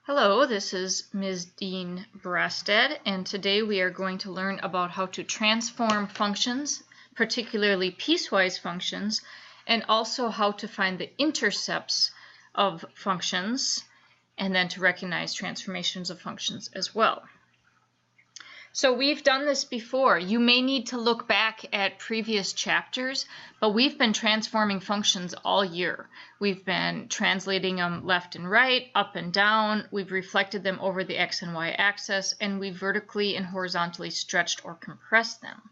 Hello, this is Ms. Dehn-Brastad, and today we are going to learn about how to transform functions, particularly piecewise functions, and also how to find the intercepts of functions, and then to recognize transformations of functions as well. So we've done this before. You may need to look back at previous chapters, but we've been transforming functions all year. We've been translating them left and right, up and down. We've reflected them over the x and y axis, and we've vertically and horizontally stretched or compressed them.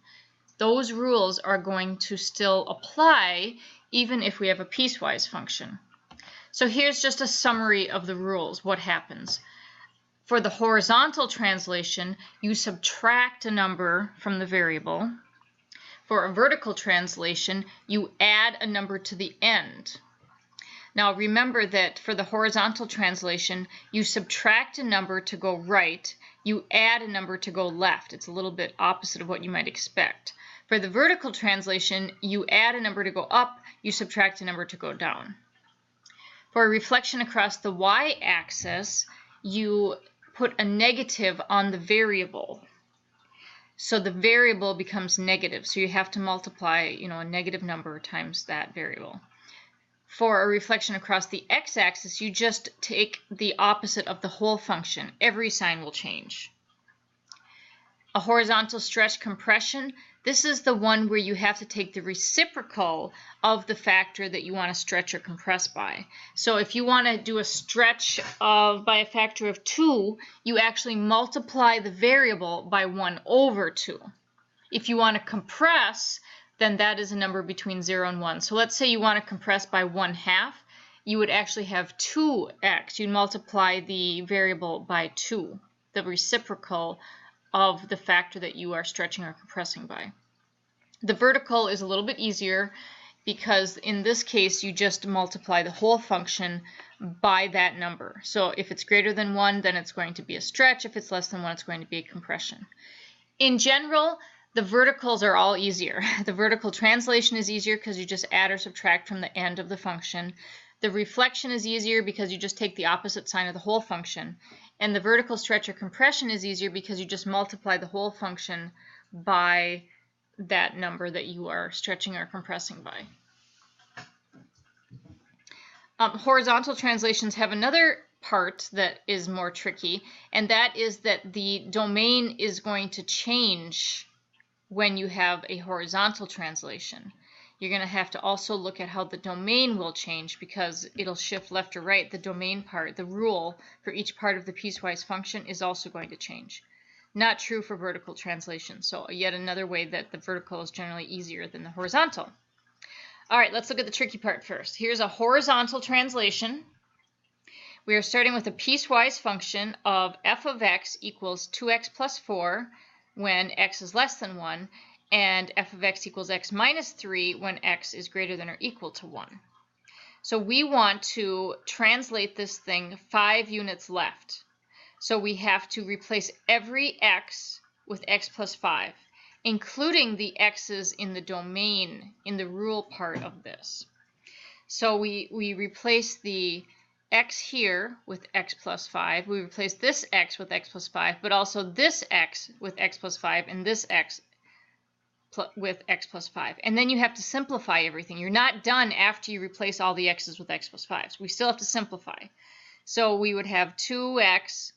Those rules are going to still apply even if we have a piecewise function. So here's just a summary of the rules, what happens. For the horizontal translation, you subtract a number from the variable. For a vertical translation, you add a number to the end. Now remember that for the horizontal translation, you subtract a number to go right, you add a number to go left. It's a little bit opposite of what you might expect. For the vertical translation, you add a number to go up, you subtract a number to go down. For a reflection across the y-axis, you put a negative on the variable. So the variable becomes negative. So you have to multiply, a negative number times that variable. For a reflection across the x-axis, you just take the opposite of the whole function. Every sign will change. A horizontal stretch compression, this is the one where you have to take the reciprocal of the factor that you want to stretch or compress by. So if you want to do a stretch by a factor of 2, you actually multiply the variable by 1 over 2. If you want to compress, then that is a number between 0 and 1. So let's say you want to compress by 1/2. You would actually have 2x. You'd multiply the variable by 2, the reciprocal of the factor that you are stretching or compressing by. The vertical is a little bit easier because in this case you just multiply the whole function by that number. So if it's greater than 1, then it's going to be a stretch. If it's less than 1, it's going to be a compression. In general, the verticals are all easier. The vertical translation is easier because you just add or subtract from the end of the function. The reflection is easier because you just take the opposite sign of the whole function. And the vertical stretch or compression is easier because you just multiply the whole function by that number that you are stretching or compressing by. Horizontal translations have another part that is more tricky, and that is that the domain is going to change when you have a horizontal translation. You're going to have to also look at how the domain will change because it'll shift left or right. The domain part, the rule for each part of the piecewise function is also going to change. Not true for vertical translation. So yet another way that the vertical is generally easier than the horizontal. All right, let's look at the tricky part first. Here's a horizontal translation. We are starting with a piecewise function of f of x equals 2x plus 4 when x is less than 1. And f of x equals x minus 3 when x is greater than or equal to 1. So we want to translate this thing 5 units left. So we have to replace every x with x plus 5, including the x's in the domain, in the rule part of this. So we replace the x here with x plus 5. We replace this x with x plus 5, but also this x with x plus 5 and this x with x plus 5. And then you have to simplify everything. You're not done after you replace all the x's with x plus 5. So we still have to simplify. So we would have 2x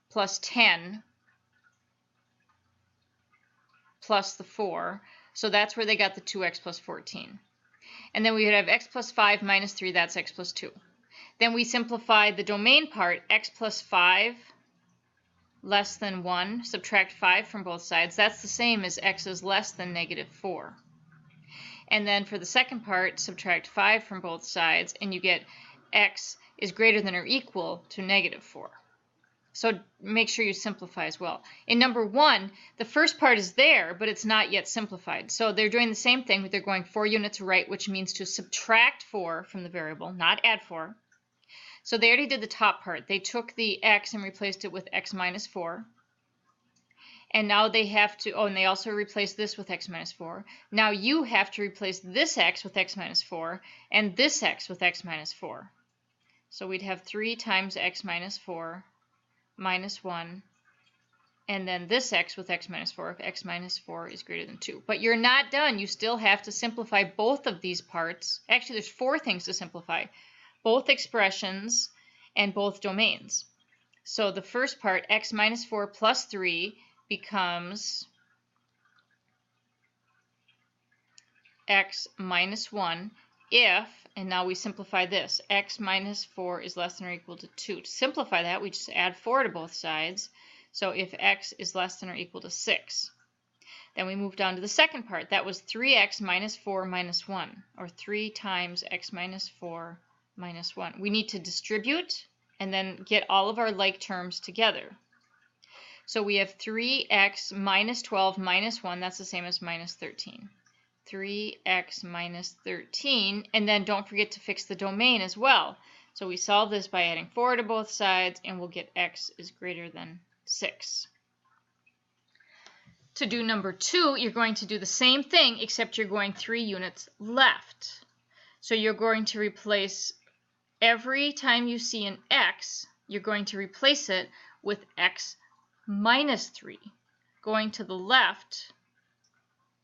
plus 10 plus the 4. So that's where they got the 2x plus 14. And then we would have x plus 5 minus 3. That's x plus 2. Then we simplify the domain part, x plus 5 less than 1, subtract 5 from both sides. That's the same as x is less than negative 4. And then for the second part, subtract 5 from both sides, and you get x is greater than or equal to negative 4. So make sure you simplify as well. In number 1, the first part is there, but it's not yet simplified. So they're doing the same thing, but they're going 4 units right, which means to subtract 4 from the variable, not add 4. So they already did the top part. They took the x and replaced it with x minus 4. And now they have to, and they also replaced this with x minus 4. Now you have to replace this x with x minus 4 and this x with x minus 4. So we'd have 3 times x minus 4 minus 1, and then this x with x minus 4 if x minus 4 is greater than 2. But you're not done. You still have to simplify both of these parts. Actually, there's 4 things to simplify. Both expressions and both domains. So the first part, x minus 4 plus 3, becomes x minus 1 if, and now we simplify this, x minus 4 is less than or equal to 2. To simplify that, we just add 4 to both sides. So if x is less than or equal to 6. Then we move down to the second part. That was 3x minus 4 minus 1, or 3 times x minus 4 minus 1. We need to distribute and then get all of our like terms together. So we have 3x minus 12 minus 1. That's the same as minus 13. 3x minus 13. And then don't forget to fix the domain as well. So we solve this by adding 4 to both sides, and we'll get x is greater than 6. To do number 2, you're going to do the same thing, except you're going 3 units left. So you're going to replace, every time you see an x, you're going to replace it with x minus 3. Going to the left,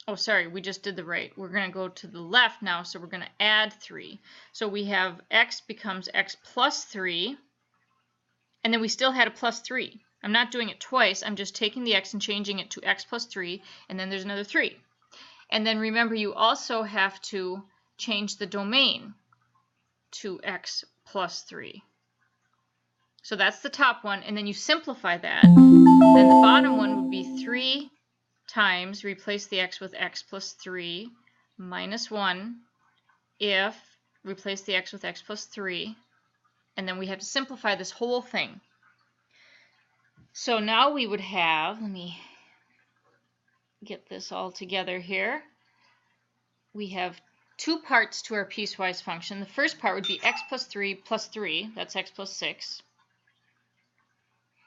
oh sorry, we just did the right. We're going to go to the left now, so we're going to add 3. So we have x becomes x plus 3, and then we still had a plus 3. I'm not doing it twice. I'm just taking the x and changing it to x plus 3, and then there's another 3. And then remember, you also have to change the domain to x plus 3. So that's the top one, and then you simplify that. Then the bottom one would be 3 times, replace the x with x plus 3, minus 1, if, replace the x with x plus 3, and then we have to simplify this whole thing. So now we would have, let me get this all together here. We have 2 parts to our piecewise function. The first part would be x plus 3, that's x plus 6.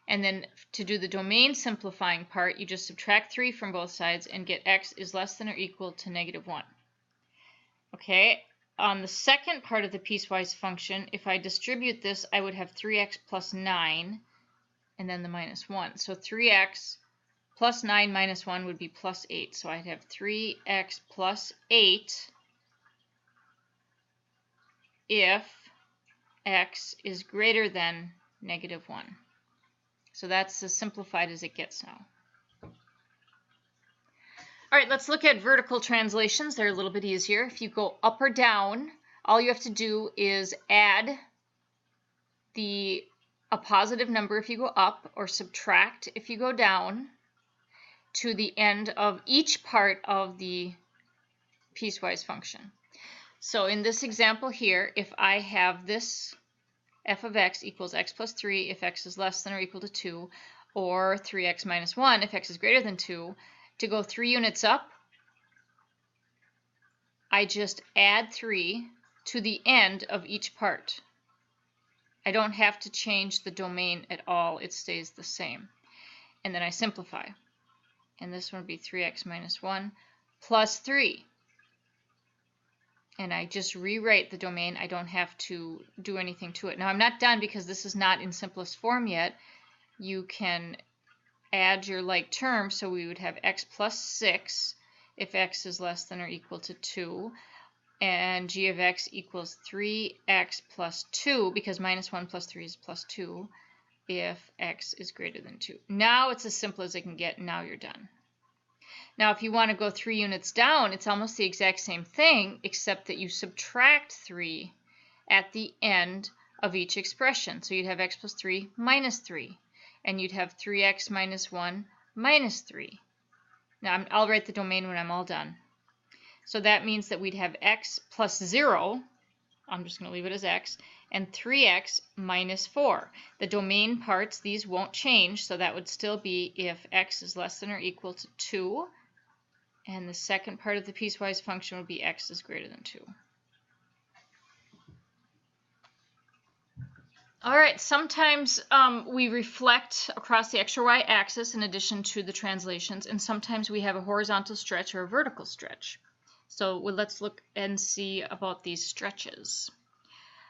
And then to do the domain simplifying part, you just subtract 3 from both sides and get x is less than or equal to negative 1. Okay, on the second part of the piecewise function, if I distribute this, I would have 3x plus 9. And then the minus 1. So 3x plus 9 minus 1 would be plus 8. So I'd have 3x plus 8 if x is greater than negative 1. So that's as simplified as it gets now. All right, let's look at vertical translations. They're a little bit easier. If you go up or down, all you have to do is add a positive number if you go up, or subtract if you go down, to the end of each part of the piecewise function. So in this example here, if I have this f of x equals x plus 3 if x is less than or equal to 2, or 3x minus 1 if x is greater than 2, to go 3 units up, I just add 3 to the end of each part. I don't have to change the domain at all. It stays the same. And then I simplify. And this one would be 3x minus 1 plus 3. And I just rewrite the domain. I don't have to do anything to it. Now I'm not done because this is not in simplest form yet. You can add your like terms. So we would have x plus 6 if x is less than or equal to 2. And g of x equals 3x plus 2, because minus 1 plus 3 is plus 2, if x is greater than 2. Now it's as simple as it can get. Now you're done. Now if you want to go 3 units down, it's almost the exact same thing, except that you subtract 3 at the end of each expression. So you'd have x plus 3 minus 3, and you'd have 3x minus 1 minus 3. Now I'll write the domain when I'm all done. So that means that we'd have x plus 0, I'm just going to leave it as x, and 3x minus 4. The domain parts, these won't change, so that would still be if x is less than or equal to 2, and the second part of the piecewise function would be x is greater than 2. All right, sometimes we reflect across the x or y axis in addition to the translations, and sometimes we have a horizontal stretch or a vertical stretch. So let's look and see about these stretches.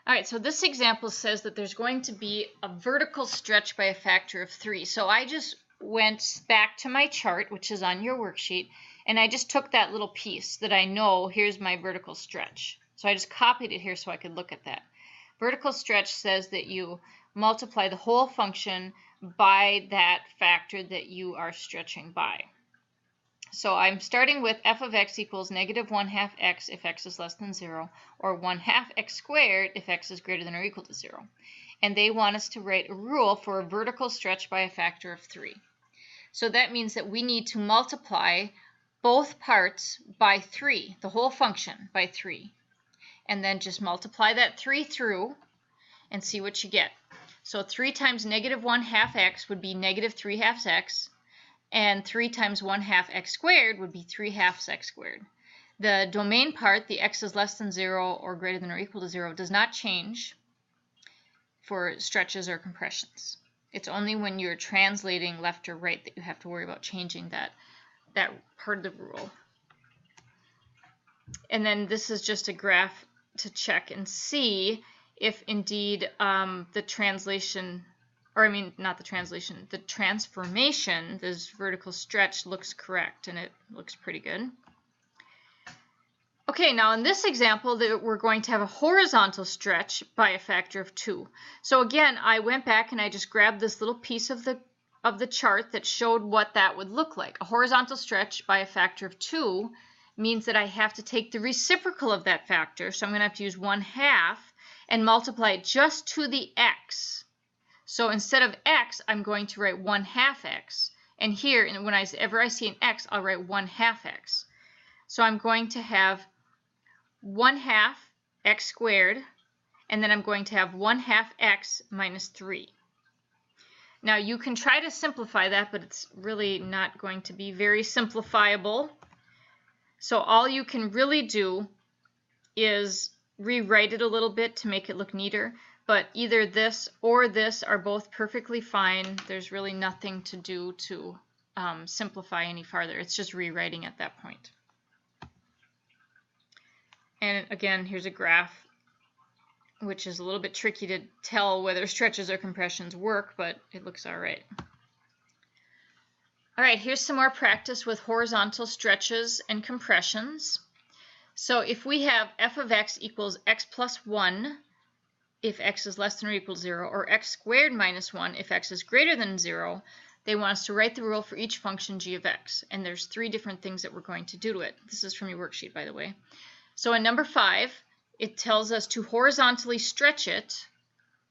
All right, so this example says that there's going to be a vertical stretch by a factor of 3. So I just went back to my chart, which is on your worksheet, and I just took that little piece that I know, here's my vertical stretch. So I just copied it here so I could look at that. Vertical stretch says that you multiply the whole function by that factor that you are stretching by. So I'm starting with f of x equals negative 1/2 x if x is less than 0, or 1/2 x squared if x is greater than or equal to 0. And they want us to write a rule for a vertical stretch by a factor of 3. So that means that we need to multiply both parts by 3, the whole function by 3. And then just multiply that 3 through and see what you get. So 3 times negative 1/2 x would be negative 3/2 x. And 3 times 1/2 x squared would be 3/2 x squared. The domain part, the x is less than 0 or greater than or equal to 0, does not change for stretches or compressions. It's only when you're translating left or right that you have to worry about changing that part of the rule. And then this is just a graph to check and see if indeed the translation, or I mean, not the translation, the transformation, this vertical stretch looks correct, and it looks pretty good. Okay, now in this example, we're going to have a horizontal stretch by a factor of 2. So again, I went back and I just grabbed this little piece of the chart that showed what that would look like. A horizontal stretch by a factor of 2 means that I have to take the reciprocal of that factor, so I'm going to have to use 1/2 and multiply it just to the x. So instead of x, I'm going to write 1/2 x. And here, whenever I see an x, I'll write 1/2 x. So I'm going to have 1/2 x squared, and then I'm going to have 1/2 x minus 3. Now you can try to simplify that, but it's really not going to be very simplifiable. So all you can really do is rewrite it a little bit to make it look neater. But either this or this are both perfectly fine. There's really nothing to do to simplify any farther. It's just rewriting at that point. And again, here's a graph, which is a little bit tricky to tell whether stretches or compressions work, but it looks all right. All right, here's some more practice with horizontal stretches and compressions. So if we have f of x equals x plus 1, if x is less than or equal to 0, or x squared minus 1 if x is greater than 0, they want us to write the rule for each function g of x. And there's 3 different things that we're going to do to it. This is from your worksheet, by the way. So in number 5, it tells us to horizontally stretch it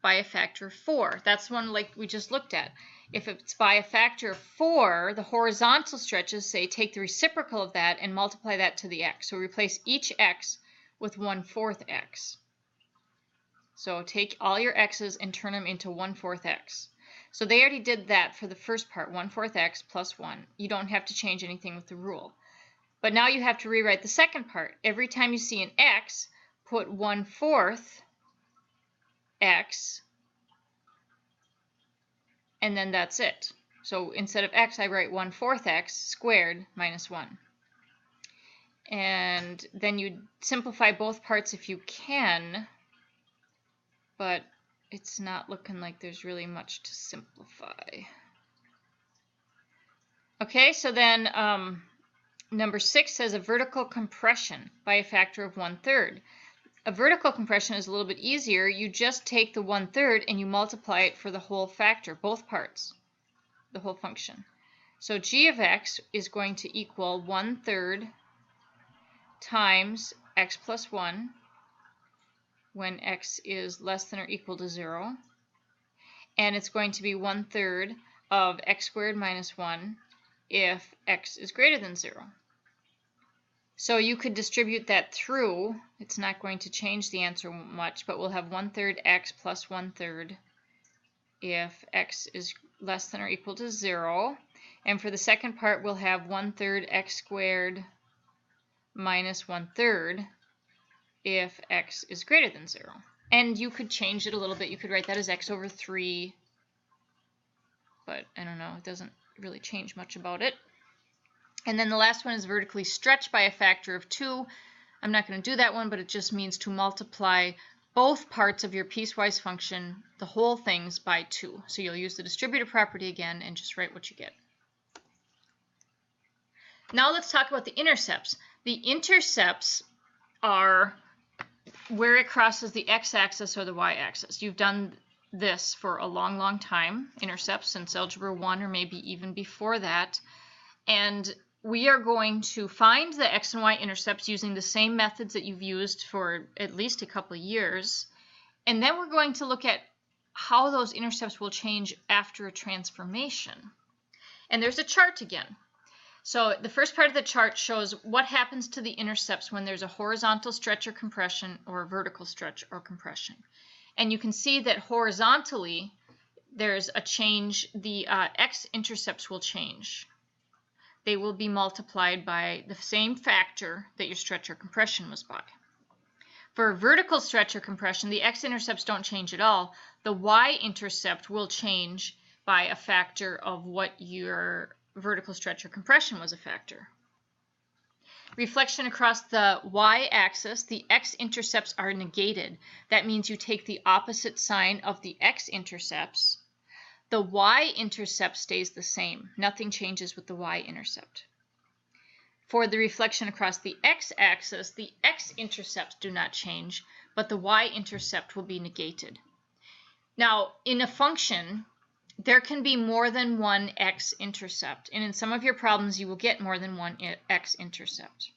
by a factor of 4. That's one like we just looked at. If it's by a factor of 4, the horizontal stretches say take the reciprocal of that and multiply that to the x. So replace each x with 1/4 x. So take all your x's and turn them into 1/4 x. So they already did that for the first part, 1/4 x plus 1. You don't have to change anything with the rule. But now you have to rewrite the second part. Every time you see an x, put 1/4 x, and then that's it. So instead of x, I write 1/4 x squared minus 1. And then you simplify both parts if you can, but it's not looking like there's really much to simplify. Okay, so then number 6 says a vertical compression by a factor of 1/3. A vertical compression is a little bit easier. You just take the 1/3 and you multiply it for the whole factor, both parts, the whole function. So g of x is going to equal 1/3 times x plus 1 when x is less than or equal to 0. And it's going to be 1/3 of x squared minus 1 if x is greater than 0. So you could distribute that through. It's not going to change the answer much, but we'll have 1/3 x plus 1/3 if x is less than or equal to 0. And for the second part, we'll have 1/3 x squared minus 1/3 if x is greater than 0. And you could change it a little bit. You could write that as x over 3. But I don't know, it doesn't really change much about it. And then the last one is vertically stretched by a factor of 2. I'm not going to do that one, but it just means to multiply both parts of your piecewise function, the whole things, by 2. So you'll use the distributive property again and just write what you get. Now let's talk about the intercepts. The intercepts are where it crosses the x-axis or the y-axis. You've done this for a long, long time, intercepts, since Algebra 1 or maybe even before that. And we are going to find the x and y intercepts using the same methods that you've used for at least a couple of years. And then we're going to look at how those intercepts will change after a transformation. And there's a chart again. So the first part of the chart shows what happens to the intercepts when there's a horizontal stretch or compression or a vertical stretch or compression. And you can see that horizontally there's a change. The x-intercepts will change. They will be multiplied by the same factor that your stretch or compression was by. For a vertical stretch or compression, the x-intercepts don't change at all. The y-intercept will change by a factor of what your vertical stretch or compression was a factor. Reflection across the y-axis, the x-intercepts are negated. That means you take the opposite sign of the x-intercepts. The y-intercept stays the same. Nothing changes with the y-intercept. For the reflection across the x-axis, the x-intercepts do not change, but the y-intercept will be negated. Now, in a function, there can be more than one x-intercept, and in some of your problems you will get more than one x-intercept.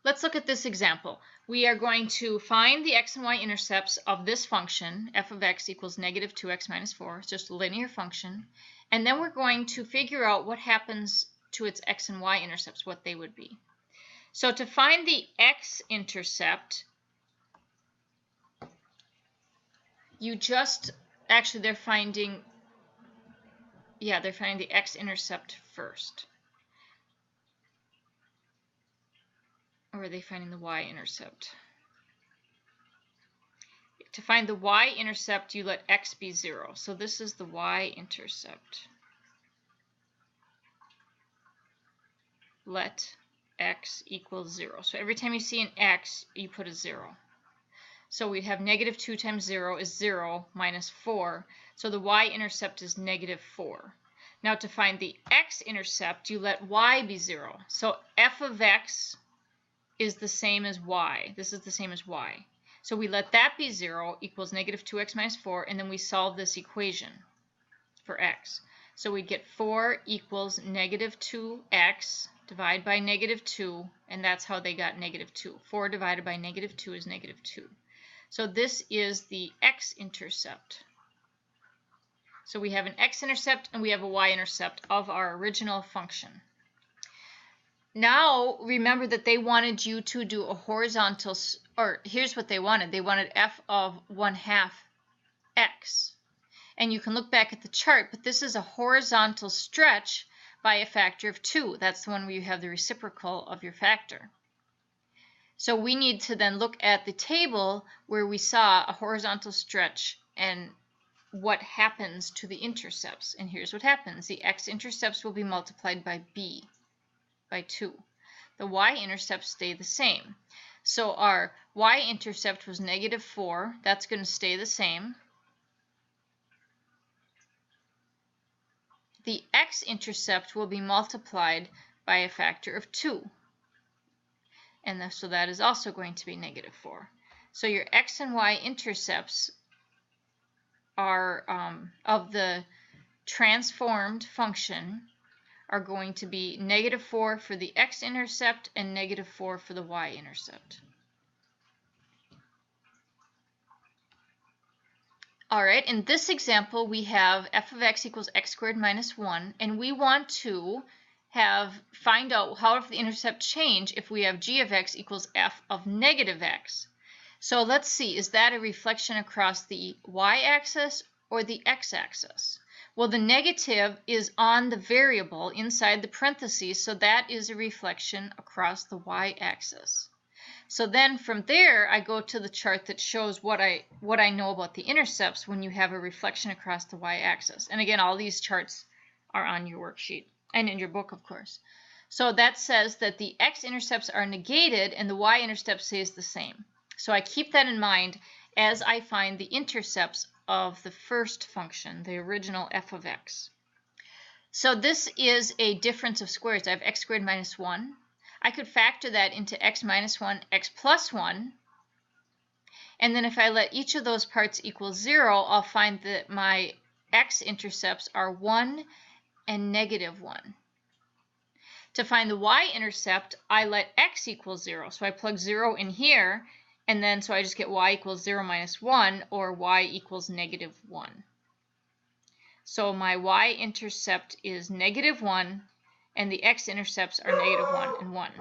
Let's look at this example. We are going to find the x and y intercepts of this function, f of x equals negative 2x minus 4. It's just a linear function. And then we're going to figure out what happens to its x and y intercepts, what they would be. So to find the x-intercept, you just, actually they're finding the x-intercept first. Or are they finding the y-intercept? To find the y-intercept, you let x be 0. So this is the y-intercept. Let x equals 0. So every time you see an x, you put a 0. So we'd have negative 2 times 0 is 0 minus 4. So the y-intercept is negative 4. Now to find the x-intercept, you let y be 0. So f of x is the same as y. This is the same as y. So we let that be 0 equals negative 2x minus 4, and then we solve this equation for x. So we get 4 equals negative 2x divided by negative 2, and that's how they got negative 2. 4 divided by negative 2 is negative 2. So this is the x-intercept. So we have an x-intercept and we have a y-intercept of our original function. Now, remember that they wanted you to do a horizontal, or here's what they wanted. They wanted f of 1/2 x. And you can look back at the chart, but this is a horizontal stretch by a factor of 2. That's the one where you have the reciprocal of your factor. So we need to then look at the table where we saw a horizontal stretch and what happens to the intercepts. And here's what happens. The x-intercepts will be multiplied by b. By 2. The y-intercepts stay the same. So our y-intercept was negative 4. That's going to stay the same. The x-intercept will be multiplied by a factor of 2. And so that is also going to be negative 4. So your x and y intercepts are of the transformed function are going to be negative 4 for the x-intercept and negative 4 for the y-intercept. All right, in this example, we have f of x equals x squared minus 1, and we want to find out how does the intercept change if we have g of x equals f of negative x. So let's see, is that a reflection across the y-axis or the x-axis? Well, the negative is on the variable inside the parentheses, so that is a reflection across the y-axis. So then from there, I go to the chart that shows what I know about the intercepts when you have a reflection across the y-axis. And again, all these charts are on your worksheet and in your book, of course. So that says that the x-intercepts are negated and the y-intercept stays the same. So I keep that in mind as I find the intercepts of the first function, the original f of x. So this is a difference of squares. I have x squared minus 1. I could factor that into x minus 1, x plus 1. And then if I let each of those parts equal 0, I'll find that my x-intercepts are 1 and negative 1. To find the y-intercept, I let x equal 0. So I plug 0 in here, and then so I just get y equals 0 minus 1, or y equals negative 1. So my y-intercept is negative 1, and the x-intercepts are negative 1 and 1.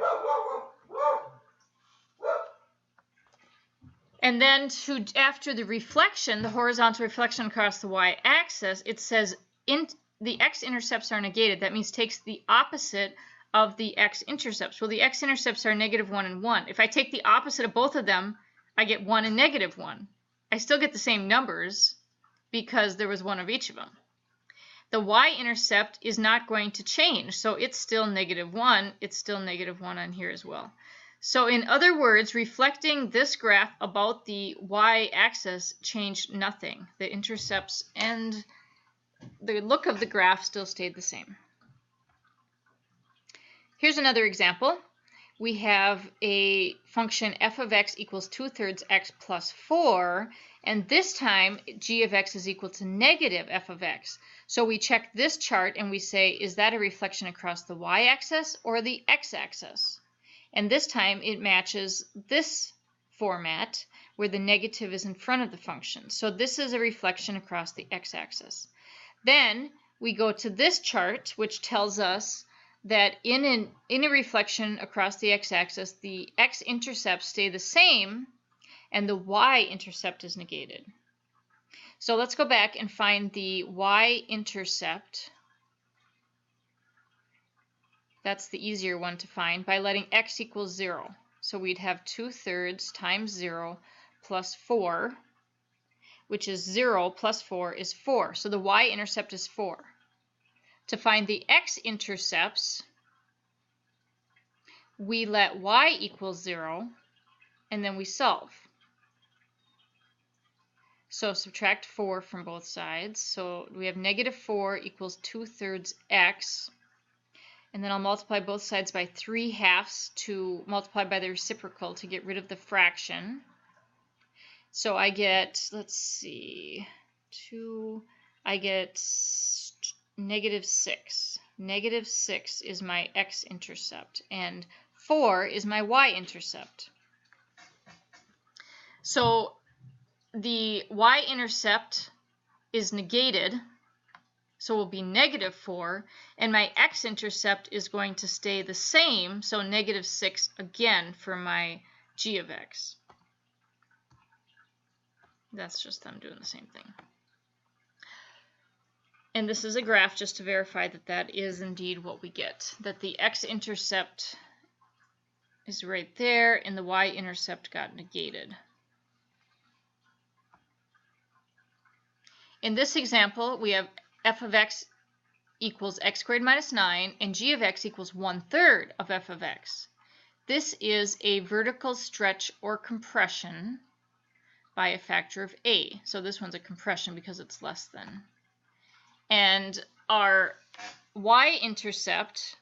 And then after the reflection, the horizontal reflection across the y-axis, it says the x-intercepts are negated. That means takes the opposite of the x-intercepts. Well, the x-intercepts are negative 1 and 1. If I take the opposite of both of them, I get 1 and negative 1. I still get the same numbers because there was one of each of them. The y-intercept is not going to change, so it's still negative 1. It's still negative 1 on here as well. So in other words, reflecting this graph about the y-axis changed nothing. The intercepts and the look of the graph still stayed the same. Here's another example. We have a function f of x equals 2/3 x plus 4, and this time g of x is equal to negative f of x. So we check this chart and we say, is that a reflection across the y-axis or the x-axis? And this time it matches this format where the negative is in front of the function. So this is a reflection across the x-axis. Then we go to this chart, which tells us that in a reflection across the x-axis, the x-intercepts stay the same and the y-intercept is negated. So let's go back and find the y-intercept. That's the easier one to find by letting x equal 0. So we'd have 2/3 times 0 plus 4, which is 0 plus 4 is 4. So the y-intercept is 4. To find the x-intercepts, we let y equal 0, and then we solve. So subtract 4 from both sides. So we have negative 4 equals 2/3 x. And then I'll multiply both sides by 3/2 to multiply by the reciprocal to get rid of the fraction. So I get, let's see, I get negative 6. Negative 6 is my x-intercept, and 4 is my y-intercept. So the y-intercept is negated, so it will be negative 4, and my x-intercept is going to stay the same, so negative 6 again for my g of x. That's just them doing the same thing. And this is a graph just to verify that that is indeed what we get, that the x-intercept is right there and the y-intercept got negated. In this example, we have f of x equals x squared minus 9, and g of x equals 1/3 of f of x. This is a vertical stretch or compression by a factor of a. So this one's a compression because it's less than. And our y-intercept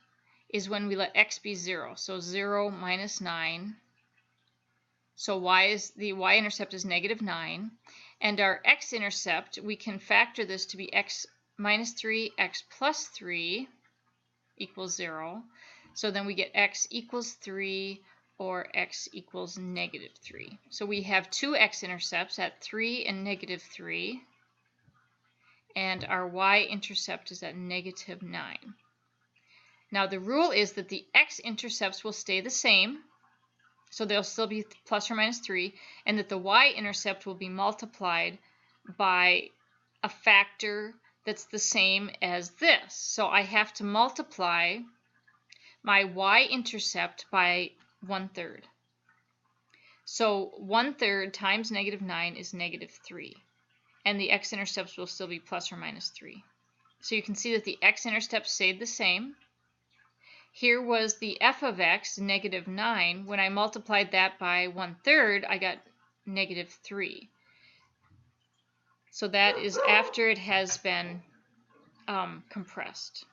is when we let x be 0. So 0 minus 9. So the y-intercept is negative 9. And our x-intercept, we can factor this to be x minus 3, x plus 3 equals 0. So then we get x equals 3 or x equals negative 3. So we have two x-intercepts at 3 and negative 3. And our y-intercept is at negative 9. Now the rule is that the x-intercepts will stay the same, so they'll still be plus or minus 3, and that the y-intercept will be multiplied by a factor that's the same as this. So I have to multiply my y-intercept by 1/3. So 1/3 times negative 9 is negative 3. And the x-intercepts will still be plus or minus 3. So you can see that the x-intercept stayed the same. Here was the f of x, negative 9. When I multiplied that by 1/3, I got negative 3. So that is after it has been compressed.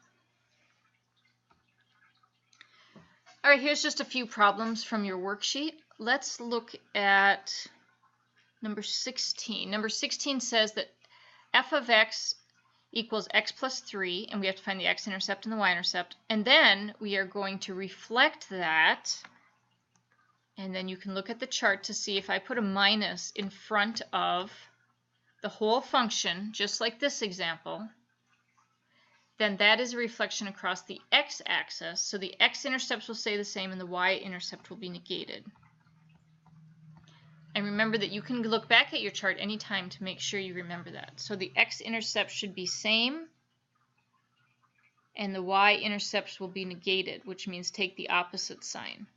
All right, here's just a few problems from your worksheet. Let's look at number 16. Number 16 says that f of x equals x plus 3, and we have to find the x-intercept and the y-intercept. And then we are going to reflect that, and then you can look at the chart to see if I put a minus in front of the whole function, just like this example, then that is a reflection across the x-axis. So the x-intercepts will stay the same and the y-intercept will be negated. And remember that you can look back at your chart anytime to make sure you remember that. So the x-intercept should be same and the y-intercepts will be negated, which means take the opposite sign.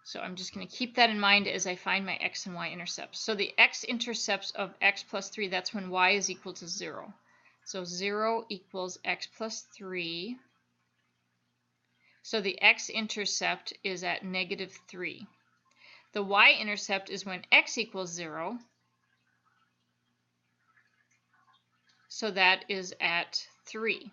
So I'm just going to keep that in mind as I find my x and y-intercepts. So the x-intercepts of x plus 3, that's when y is equal to 0. So 0 equals x plus 3. So the x-intercept is at negative 3. The y-intercept is when x equals 0. So that is at 3.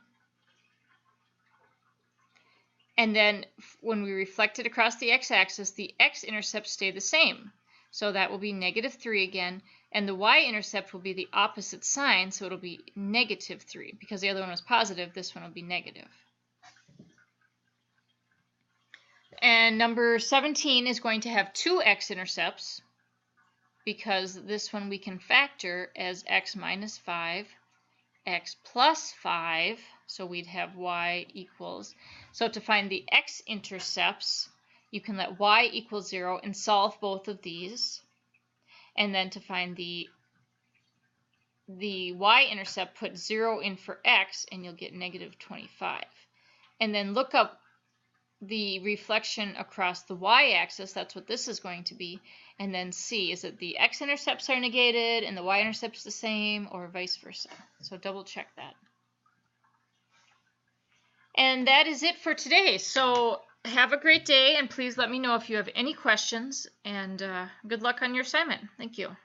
And then when we reflect it across the x-axis, the x-intercepts stay the same. So that will be negative 3 again. And the y-intercept will be the opposite sign, so it'll be negative 3. Because the other one was positive, this one will be negative. And number 17 is going to have two x-intercepts, because this one we can factor as x minus 5, x plus 5, so we'd have y equals. So to find the x-intercepts, you can let y equal 0 and solve both of these. And then to find the y-intercept, put 0 in for x, and you'll get negative 25. And then look up the reflection across the y-axis, that's what this is going to be, and then see, is it the x-intercepts are negated and the y-intercepts the same, or vice versa. So double check that. And that is it for today. So have a great day, and please let me know if you have any questions, and good luck on your assignment. Thank you.